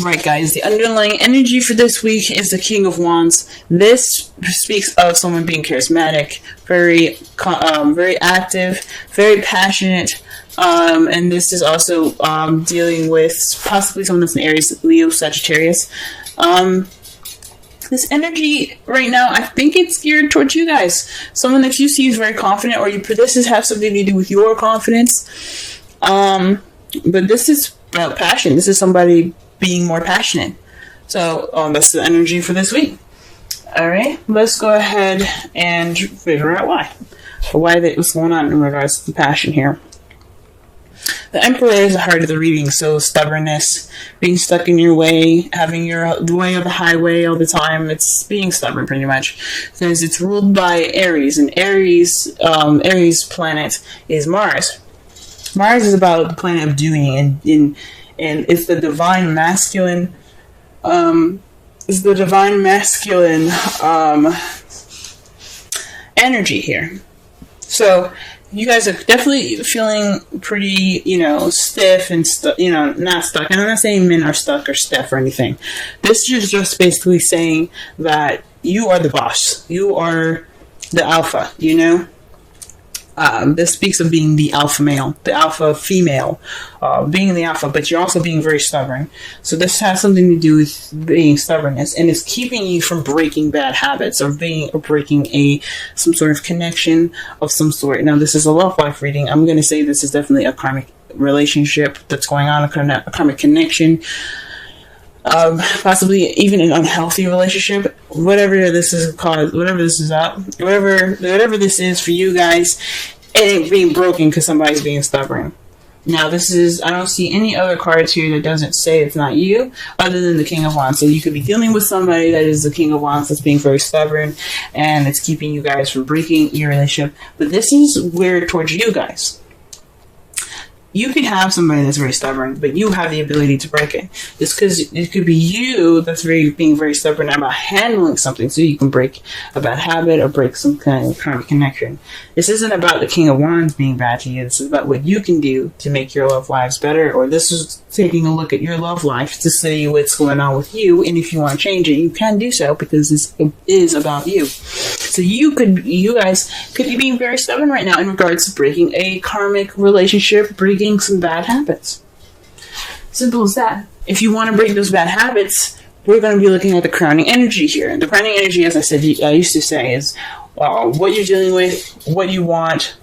Right, guys, the underlying energy for this week is the King of Wands. This speaks of someone being charismatic, very active, very passionate, and this is also dealing with possibly someone that's an Aries, Leo, Sagittarius. This energy right now, I think it's geared towards you guys. Someone that you see is very confident, or this has something to do with your confidence. But this is about passion. This is somebody being more passionate. So that's the energy for this week. All right, let's go ahead and figure out why what's going on in regards to the passion here. The Emperor is the heart of the reading, so stubbornness, being stuck in your way, having your way of the highway all the time. It's being stubborn, pretty much, because it's ruled by Aries, and Aries planet is Mars. Mars is about the planet of doing, and it's the divine masculine. Energy here. So you guys are definitely feeling pretty, stiff and not stuck. And I'm not saying men are stuck or stiff or anything. This is just basically saying that you are the boss. You are the alpha, This speaks of being the alpha male, the alpha female, being the alpha, but you're also being very stubborn. So this has something to do with being stubbornness, and it's keeping you from breaking bad habits or breaking some sort of connection of some sort. Now, this is a love life reading. I'm going to say this is definitely a karmic relationship that's going on, a karmic connection. Possibly even an unhealthy relationship, whatever this is called, whatever this is for you guys, it ain't being broken because somebody's being stubborn. Now, I don't see any other cards here that doesn't say it's not you, other than the King of Wands. So you could be dealing with somebody that is the King of Wands that's being very stubborn, and it's keeping you guys from breaking your relationship. But this is weird towards you guys. You could have somebody that's very stubborn, but you have the ability to break it. Just because it could be you that's being very stubborn about handling something, so you can break a bad habit or break some kind of karmic connection. This isn't about the King of Wands being bad to you. This is about what you can do to make your love lives better, or this is taking a look at your love life to see what's going on with you, and if you want to change it, you can do so, because this is about you. So you guys could be being very stubborn right now in regards to breaking a karmic relationship, breaking some bad habits. Simple as that. If you want to break those bad habits, we're going to be looking at the crowning energy here. And the crowning energy, as I used to say, is what you're dealing with, what you want,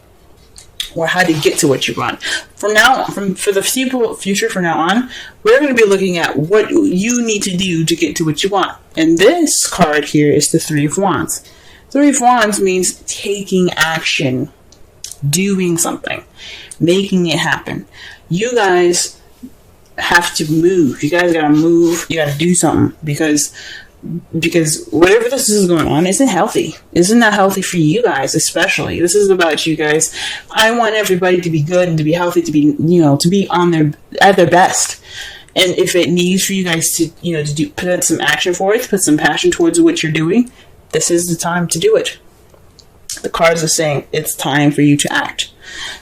or how to get to what you want. For the future from now on, we're going to be looking at what you need to do to get to what you want. And this card here is the Three of Wands. Three of Wands means taking action, doing something, making it happen. You guys have to move. You guys gotta move. You gotta do something, because whatever this is going on isn't healthy. Isn't that healthy for you guys, especially? This is about you guys. I want everybody to be good and to be healthy, to be, to be at their best. And if it needs for you guys to, put some action for it, put some passion towards what you're doing, this is the time to do it. The cards are saying it's time for you to act.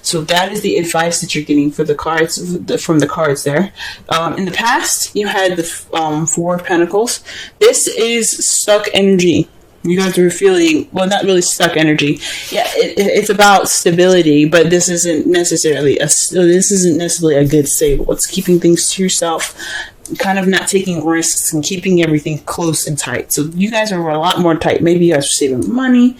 So that is the advice that you're getting for the cards, from the cards there. In the past, you had the Four of Pentacles. This is stuck energy. You guys are feeling, well, not really stuck energy. Yeah, it's about stability, but this isn't necessarily a good stable. It's keeping things to yourself, kind of not taking risks and keeping everything close and tight. So you guys are a lot more tight. Maybe you guys are saving money,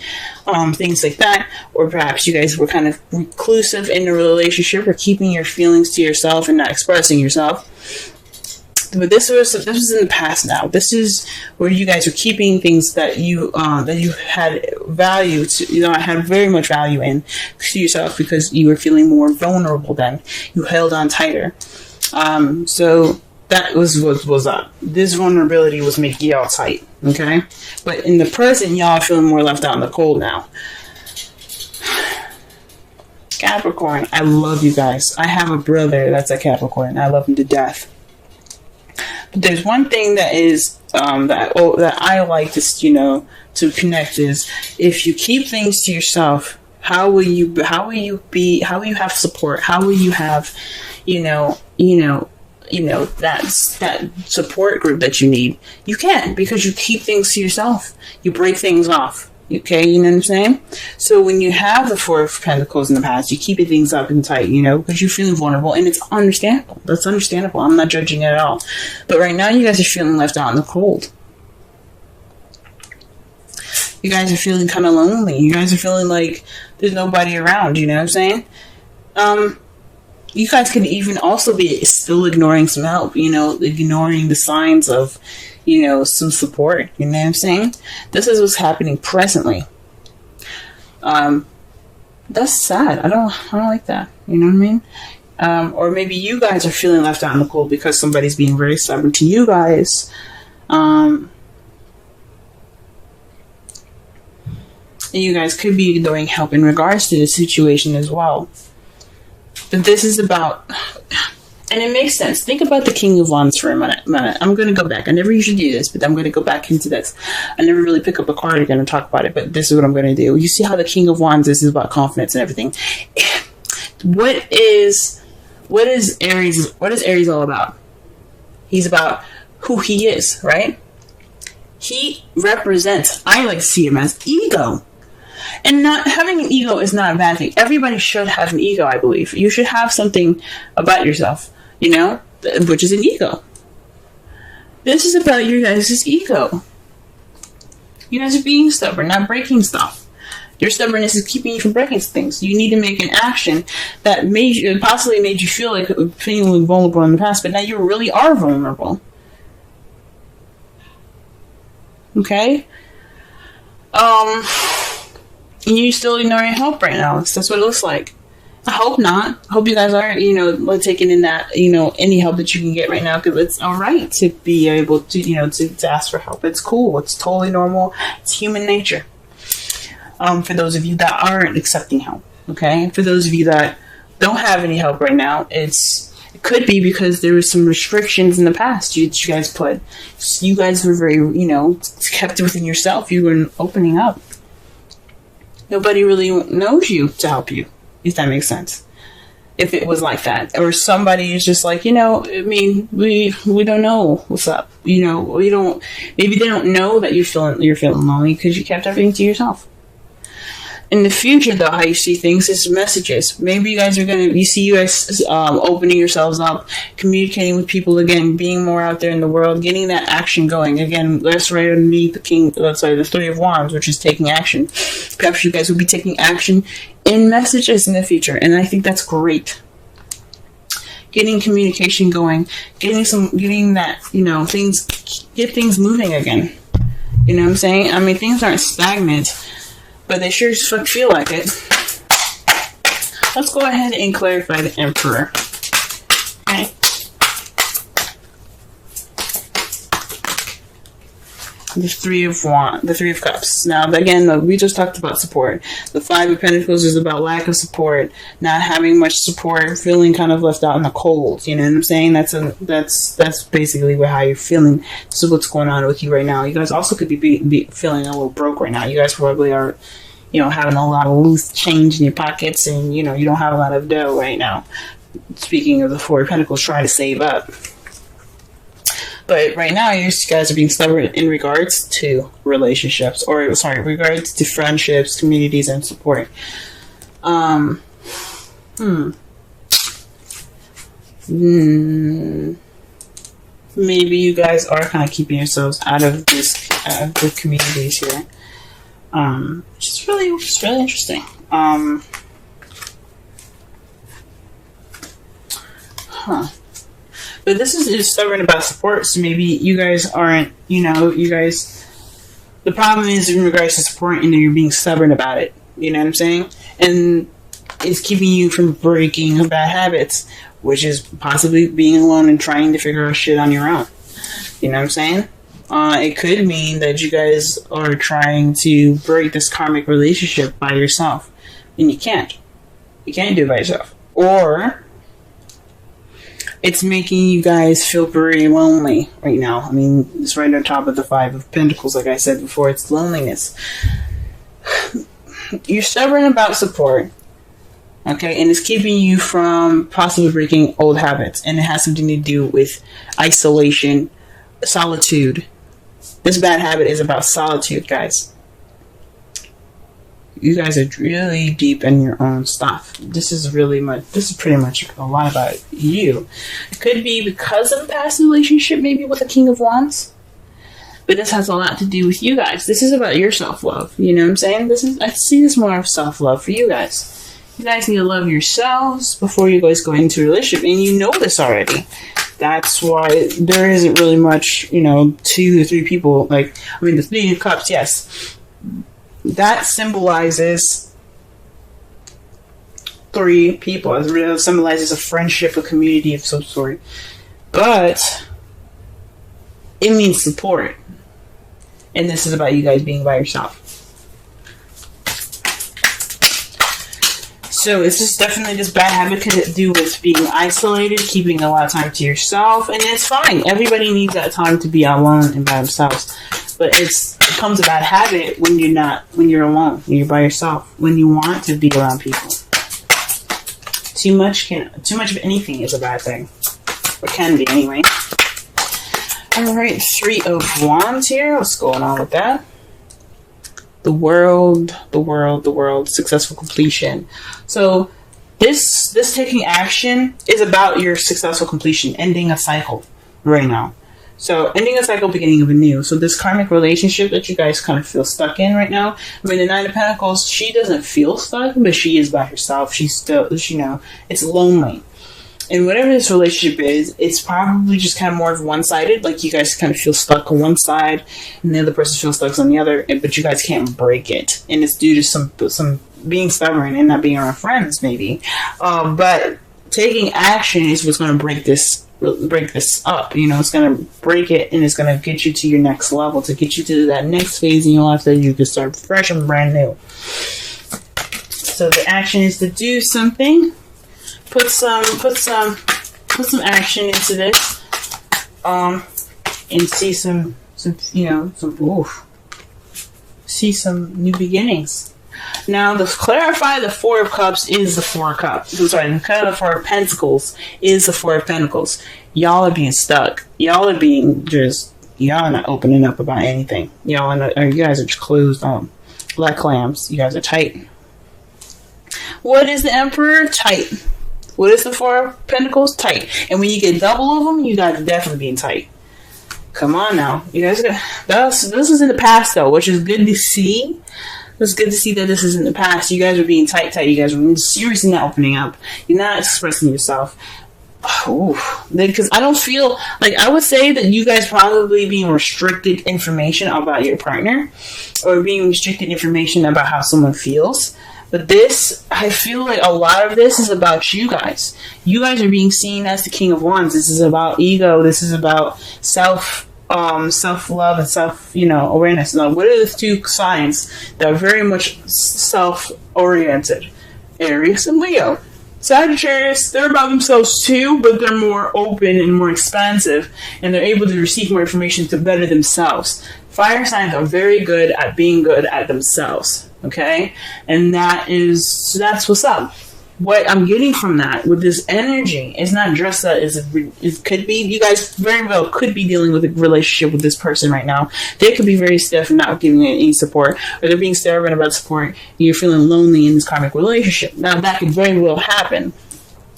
things like that, or perhaps you guys were kind of reclusive in a relationship, or keeping your feelings to yourself and not expressing yourself. But this was in the past now. This is where you guys are keeping things that you had value to, had very much value in to yourself, because you were feeling more vulnerable then. You held on tighter. So that was what was up. This vulnerability was making y'all tight, okay? But in the present, y'all feeling more left out in the cold now. Capricorn, I love you guys. I have a brother that's a Capricorn. I love him to death. But there's one thing that is that I like to connect is, if you keep things to yourself, how will you have support? How will you have that support group that you need, you can't, because you keep things to yourself. You break things off. Okay, you know what I'm saying? So when you have the Four of Pentacles in the past, you keep things up and tight, because you're feeling vulnerable, and it's understandable. That's understandable. I'm not judging it at all. But right now, you guys are feeling left out in the cold. You guys are feeling kind of lonely. You guys are feeling like there's nobody around, you know what I'm saying? You guys could even also be still ignoring some help, ignoring the signs of, some support, you know what I'm saying? This is what's happening presently. That's sad. I don't like that, you know what I mean? Or maybe you guys are feeling left out in the cold because somebody's being very stubborn to you guys. You guys could be ignoring help in regards to the situation as well. But this is about, and it makes sense. Think about the King of Wands for a minute. I'm going to go back. I never usually do this, but I'm going to go back into this. I never really pick up a card again and talk about it, but this is what I'm going to do. You see how the King of Wands is about confidence and everything. What is Aries all about? He's about who he is, right? He represents, I like to see him as ego. And not having an ego is not a bad thing. Everybody should have an ego, I believe. You should have something about yourself, which is an ego. This is about your guys' ego. You guys are being stubborn, not breaking stuff. Your stubbornness is keeping you from breaking things. You need to make an action that possibly made you feel like feeling vulnerable in the past, but now you really are vulnerable. Okay? And you're still ignoring help right now. That's what it looks like. I hope not. I hope you guys are, taking in that, any help that you can get right now, because it's all right to be able to, to ask for help. It's cool. It's totally normal. It's human nature. For those of you that aren't accepting help, okay? For those of you that don't have any help right now, it could be because there was some restrictions in the past you guys put. You guys were very, kept within yourself. You weren't opening up. Nobody really knows you to help you, if that makes sense. If it was like that. Or somebody is just like, we don't know what's up. We don't, maybe they don't know that you're feeling lonely because you kept everything to yourself. In the future, though, how you see things is messages. Maybe you guys are opening yourselves up, communicating with people again, being more out there in the world, getting that action going. Again, that's right underneath the Three of Wands, which is taking action. Perhaps you guys will be taking action in messages in the future, and I think that's great. Getting communication going, getting that, get things moving again. You know what I'm saying? I mean, things aren't stagnant, but they sure as fuck feel like it. Let's go ahead and clarify the Emperor. Okay. The Three of Cups. Now, again, we just talked about support. The Five of Pentacles is about lack of support, not having much support, feeling kind of left out in the cold. You know what I'm saying? That's basically how you're feeling. This is what's going on with you right now. You guys also could be feeling a little broke right now. You guys probably are, having a lot of loose change in your pockets, and you don't have a lot of dough right now. Speaking of the Four of Pentacles, trying to save up. But right now, you guys are being stubborn in regards to relationships, regards to friendships, communities, and support. Maybe you guys are kind of keeping yourselves out of the communities here. It's really interesting. But this is just stubborn about support, so maybe you guys aren't, the problem is in regards to support, and you're being stubborn about it, you know what I'm saying? And it's keeping you from breaking bad habits, which is possibly being alone and trying to figure out shit on your own, you know what I'm saying? It could mean that you guys are trying to break this karmic relationship by yourself, and you can't. You can't do it by yourself. Or it's making you guys feel very lonely right now. I mean, it's right on top of the Five of Pentacles, like I said before. It's loneliness. You're stubborn about support. Okay, and it's keeping you from possibly breaking old habits, and it has something to do with isolation, solitude. This bad habit is about solitude, guys. You guys are really deep in your own stuff. This is pretty much a lot about you. It could be because of a past relationship, maybe with the King of Wands. But this has a lot to do with you guys. This is about your self-love. You know what I'm saying? I see this more of self-love for you guys. You guys need to love yourselves before you guys go into a relationship. And you know this already. That's why there isn't really much, 2 to 3 people. The Three of Cups, yes. That symbolizes 3 people. It really symbolizes a friendship, a community of some sort. But it means support. And this is about you guys being by yourself. So it's just definitely this bad habit could do with being isolated, keeping a lot of time to yourself, and it's fine. Everybody needs that time to be alone and by themselves. But it becomes a bad habit when you're alone, when you're by yourself, when you want to be around people. Too much of anything is a bad thing. Or can be anyway. Alright, 3 of Wands here. What's going on with that? The world, successful completion. So this taking action is about your successful completion, ending a cycle right now. So ending a cycle, beginning of a new. So this karmic relationship that you guys kind of feel stuck in right now. The 9 of Pentacles, she doesn't feel stuck, but she is by herself. She's still, it's lonely. And whatever this relationship is, it's probably just kind of more of one-sided. You guys kind of feel stuck on one side, and the other person feels stuck on the other, but you guys can't break it. And it's due to some being stubborn and not being around friends, maybe. But taking action is what's going to break this up. It's going to break it, and it's going to get you to your next level, to get you to that next phase in your life that you can start fresh and brand new. So the action is to do something. Put some action into this, and see some new beginnings. Now, to clarify, the 4 of Cups is the 4 of Cups. I'm sorry, the 4 of Pentacles is the 4 of Pentacles. Y'all are being stuck. Y'all are not opening up about anything. You guys are just closed like clams. You guys are tight. What is the Emperor? Tight. What is the 4 of Pentacles? Tight. And when you get double of them, you guys are definitely being tight. Come on now. You guys this is in the past, though, which is good to see. It's good to see that this is in the past. You guys are being tight. You guys are seriously not opening up. You're not expressing yourself. Because I don't feel I would say that you guys probably being restricted information about your partner, or being restricted information about how someone feels. But this, I feel like a lot of this is about you guys. You guys are being seen as the King of Wands. This is about ego. This is about self-love and self-awareness. Now, what are the 2 signs that are very much self-oriented? Aries and Leo. Sagittarius, they're about themselves too, but they're more open and more expansive, and they're able to receive more information to better themselves. Fire signs are very good at being good at themselves, okay? And that's what's up. What I'm getting from that, with this energy, is not just that it could be, you guys very well could be dealing with a relationship with this person right now. They could be very stiff and not giving any support, or they're being stubborn about support, and you're feeling lonely in this karmic relationship. Now, that could very well happen.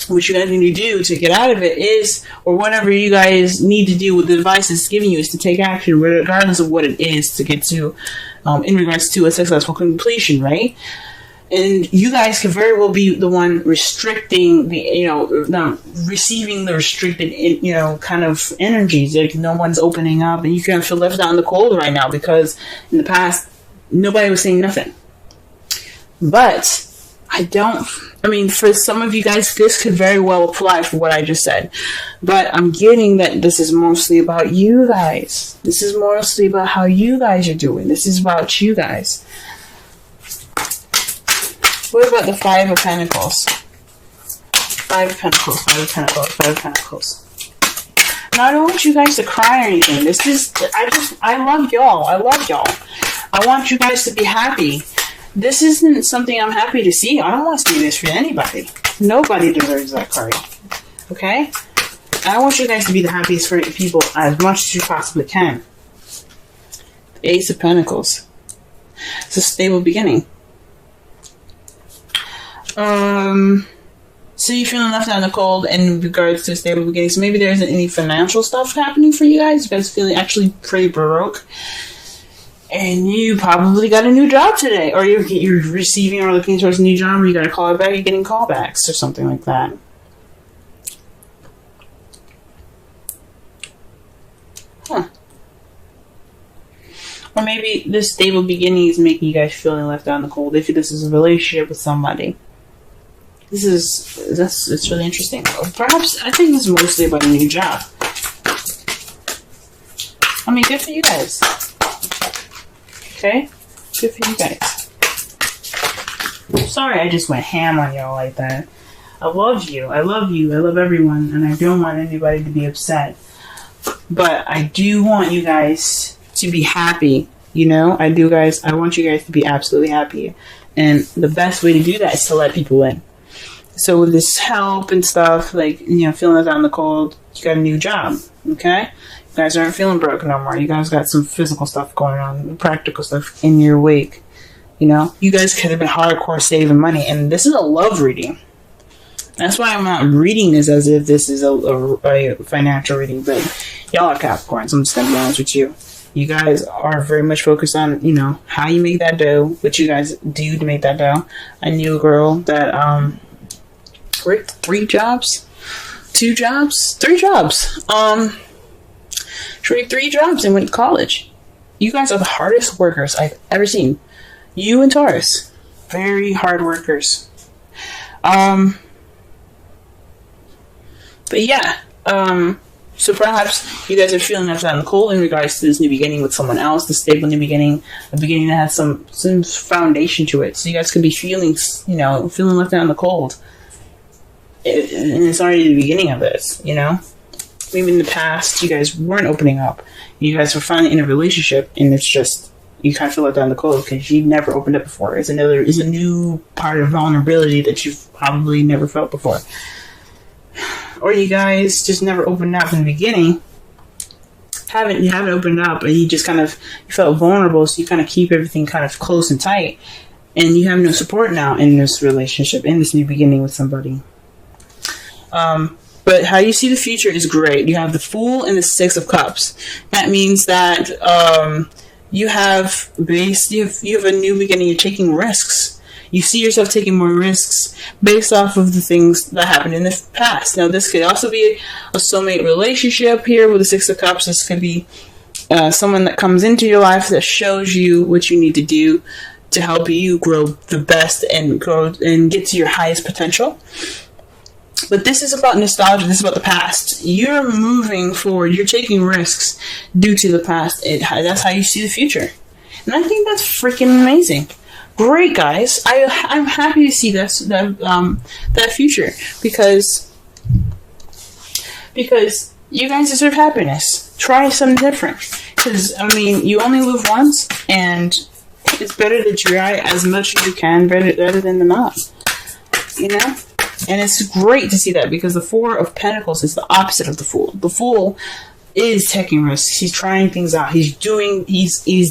What you guys need to do to get out of it is, or whatever you guys need to do with the advice it's giving you, is to take action, regardless of what it is, to get to, in regards to a successful completion, right? And you guys could very well be the one restricting receiving the restricted, kind of energies. No one's opening up, and you kind of feel left out in the cold right now because in the past, nobody was saying nothing. But for some of you guys, this could very well apply for what I just said. But I'm getting that this is mostly about you guys. This is mostly about how you guys are doing. This is about you guys. What about the 5 of Pentacles? 5 of Pentacles, 5 of Pentacles, 5 of Pentacles. Now, I don't want you guys to cry or anything. I love y'all. I want you guys to be happy. This isn't something I'm happy to see. I don't want to see this for anybody. Nobody deserves that card. Okay? I want you guys to be the happiest for people as much as you possibly can. Ace of Pentacles. It's a stable beginning. So you're feeling left out in the cold in regards to a stable beginning. So maybe there isn't any financial stuff happening for you guys. You guys feeling actually pretty broke. And you probably got a new job today. Or you're receiving or looking towards a new job, or you got a call back, you're getting callbacks or something like that. Huh. Or maybe this stable beginning is making you guys feeling left out in the cold. If this is a relationship with somebody. It's really interesting. Perhaps, I think this is mostly about a new job. I mean, good for you guys. Okay? Good for you guys. Sorry I just went ham on y'all like that. I love you. I love you. I love everyone. And I don't want anybody to be upset. But I do want you guys to be happy. You know? I want you guys to be absolutely happy. And the best way to do that is to let people in. So with this help and stuff, like, you know, feeling out in the cold, you got a new job, okay? You guys aren't feeling broken no more. You guys got some physical stuff going on, practical stuff in your wake, you know? You guys could have been hardcore saving money, and this is a love reading. That's why I'm not reading this as if this is a financial reading, but y'all are Capricorns, I'm just going to be honest with you. You guys are very much focused on, you know, how you make that dough, what you guys do to make that dough. I knew a girl that, worked 3 jobs, 2 jobs, 3 jobs. She worked 3 jobs and went to college. You guys are the hardest workers I've ever seen. You and Taurus, very hard workers. But yeah, so perhaps you guys are feeling left out in the cold in regards to this new beginning with someone else, the stable new beginning, a beginning that has some foundation to it. So you guys could be feeling, you know, feeling left out in the cold. And it's already the beginning of this, you know? Maybe in the past, you guys weren't opening up. You guys were finally in a relationship, and it's just, you kind of feel it down the cold because you've never opened up before. It's a new part of vulnerability that you've probably never felt before. Or you guys just never opened up in the beginning. You haven't opened up, and you just kind of, you felt vulnerable, so you kind of keep everything kind of close and tight. And you have no support now in this relationship, in this new beginning with somebody. But how you see the future is great. You have the Fool and the 6 of Cups. That means that you have a new beginning. You're taking risks. You see yourself taking more risks based off of the things that happened in the past. Now, this could also be a soulmate relationship here with the 6 of Cups. This could be someone that comes into your life that shows you what you need to do to help you grow the best and grow and get to your highest potential. But this is about nostalgia. This is about the past. You're moving forward. You're taking risks due to the past. That's how you see the future. And I think that's freaking amazing. Great, guys. I'm happy to see that future because you guys deserve happiness. Try something different. Because, I mean, you only live once, and it's better to try as much as you can, better than not. You know? And it's great to see that because the 4 of Pentacles is the opposite of the Fool. The Fool is taking risks. He's trying things out. He's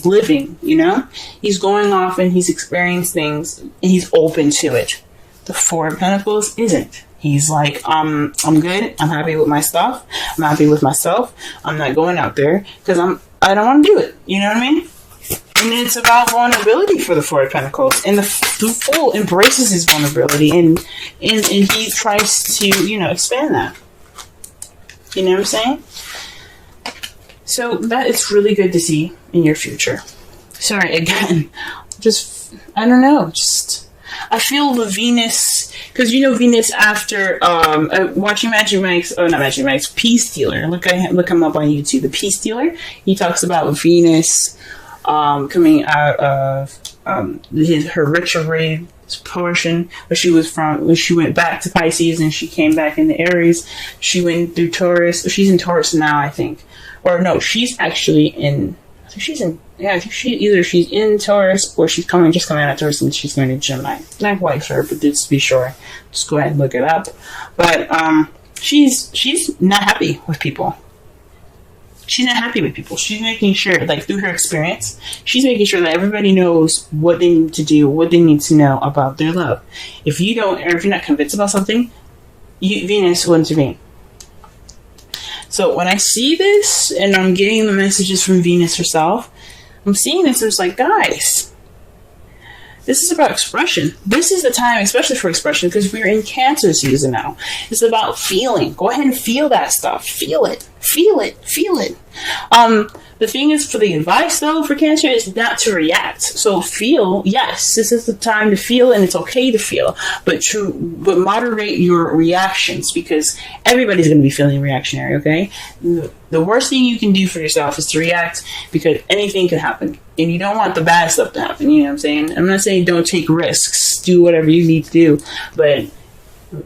living, you know? He's going off and he's experiencing things and he's open to it. The 4 of Pentacles isn't. He's like, I'm good. I'm happy with my stuff. I'm happy with myself. I'm not going out there because I don't want to do it. You know what I mean? And it's about vulnerability for the 4 of Pentacles. And the Fool embraces his vulnerability and he tries to, you know, expand that. You know what I'm saying? So that is really good to see in your future. Sorry, again, I don't know, I feel the Venus, because you know Venus after watching Magic Mike's Peace Stealer. Look him up on YouTube. The Peace Stealer. He talks about Venus coming out of her retrograde portion, where she was from, when she went back to Pisces and she came back into Aries. She went through Taurus. She's in Taurus now, I think. Or no, she's actually in she's in, yeah, I think she's in Taurus, or she's just coming out of Taurus and she's going to Gemini. Not quite sure, but just to be sure, just go ahead and look it up. But she's not happy with people. She's not happy with people. She's making sure, like, through her experience, she's making sure that everybody knows what they need to do, what they need to know about their love. If you don't, or if you're not convinced about something, Venus will intervene. So when I see this, and I'm getting the messages from Venus herself, I'm seeing this, it's like, guys, this is about expression. This is the time, especially for expression, because we're in Cancer season now. It's about feeling. Go ahead and feel that stuff. Feel it. Feel it. Feel it. The thing is, for the advice, though, for Cancer, is not to react. So feel, yes, this is the time to feel, and it's okay to feel, but moderate your reactions, because everybody's going to be feeling reactionary, okay? The worst thing you can do for yourself is to react, because anything can happen, and you don't want the bad stuff to happen, you know what I'm saying? I'm not saying don't take risks, do whatever you need to do, but,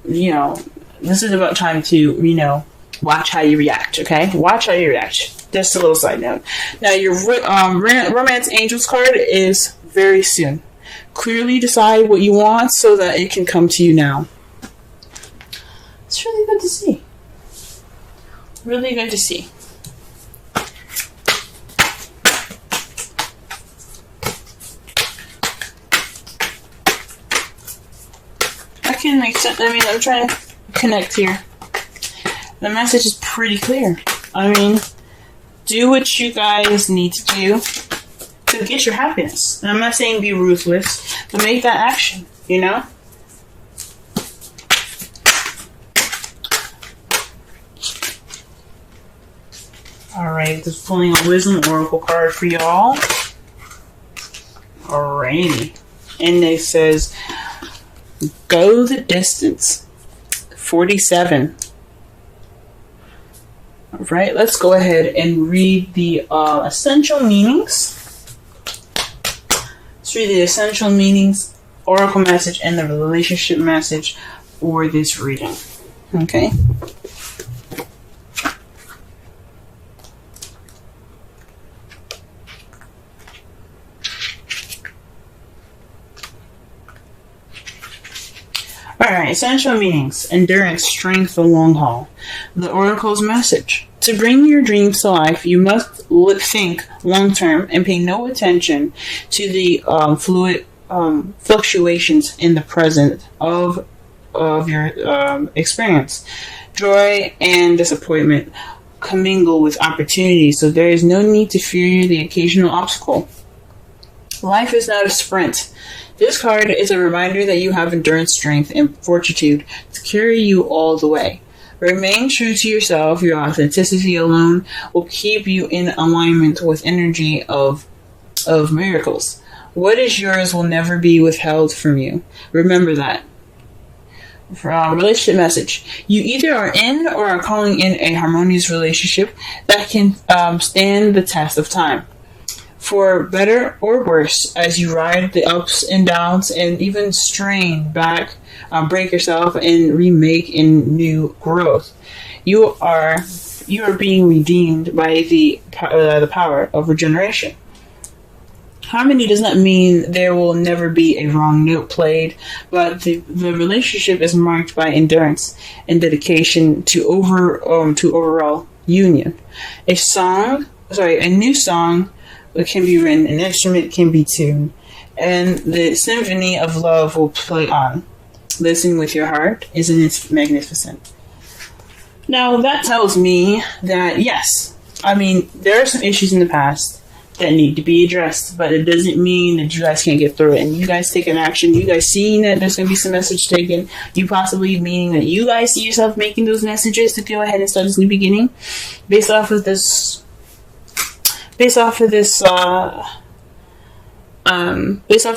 you know, this is about time to, watch how you react, okay? Watch how you react. Just a little side note. Now, your Romance Angels card is very soon. Clearly decide what you want so that it can come to you now. It's really good to see. Really good to see. That can make sense. I mean, I'm trying to connect here. The message is pretty clear. I mean, do what you guys need to do to get your happiness. And I'm not saying be ruthless, but make that action, Alright, just pulling a Wisdom Oracle card for y'all. Alrighty. And it says, go the distance. 47. Alright, let's go ahead and read the essential meanings. Let's read the essential meanings, oracle message, and the relationship message for this reading. Okay? Alright, essential meanings. Endurance, strength, the long haul. The oracle's message. To bring your dreams to life, you must think long-term and pay no attention to the fluid fluctuations in the present of your experience. Joy and disappointment commingle with opportunity, so there is no need to fear the occasional obstacle. Life is not a sprint. This card is a reminder that you have endurance, strength, and fortitude to carry you all the way. Remain true to yourself. Your authenticity alone will keep you in alignment with energy of miracles. What is yours will never be withheld from you. Remember that. Relationship message. You either are in or are calling in a harmonious relationship that can stand the test of time. For better or worse, as you ride the ups and downs and even strain back, break yourself and remake in new growth, you are being redeemed by the power of regeneration. Harmony does not mean there will never be a wrong note played, but the relationship is marked by endurance and dedication to overall union. A new song. It can be written, an instrument can be tuned, and the symphony of love will play on. Listen with your heart. Isn't it magnificent? Now, that tells me that, yes, I mean, there are some issues in the past that need to be addressed, but it doesn't mean that you guys can't get through it. And you guys take an action, you guys seeing that there's going to be some message taken, you possibly meaning that you guys see yourself making those messages to go ahead and start this new beginning, based off of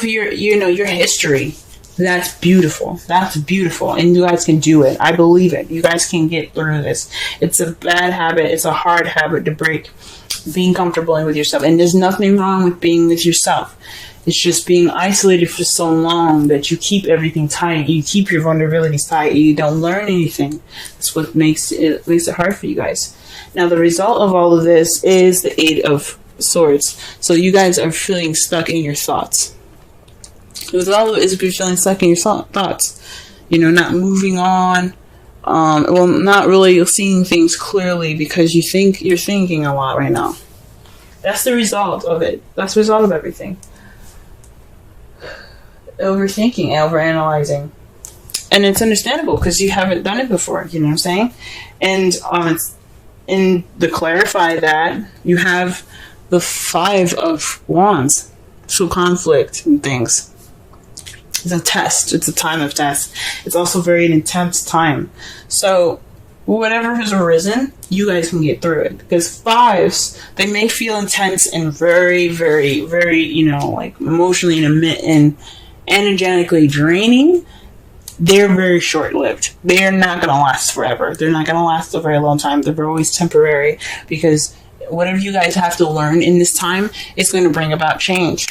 your history. That's beautiful. And you guys can do it. I believe it. You guys can get through this. It's a bad habit. It's a hard habit to break. Being comfortable with yourself. And there's nothing wrong with being with yourself. It's just being isolated for so long that you keep everything tight. You keep your vulnerabilities tight. You don't learn anything. That's what makes it hard for you guys. Now, the result of all of this is the Eight of Swords. So you guys are feeling stuck in your thoughts. With all of it, is you're feeling stuck in your thoughts. You know, not moving on. Well, not really seeing things clearly because you're thinking a lot right now. That's the result of it. That's the result of everything. Overthinking, overanalyzing. And it's understandable because you haven't done it before, you know what I'm saying? And to clarify that, you have the 5 of Wands. So conflict and things. It's a test. It's a time of test. It's also very an intense time. So whatever has arisen, you guys can get through it. Because 5s, they may feel intense and very, very, very, you know, like emotionally and energetically draining. They're very short-lived. They are not going to last forever. They're not going to last a very long time. They're always temporary because whatever you guys have to learn in this time, it's going to bring about change.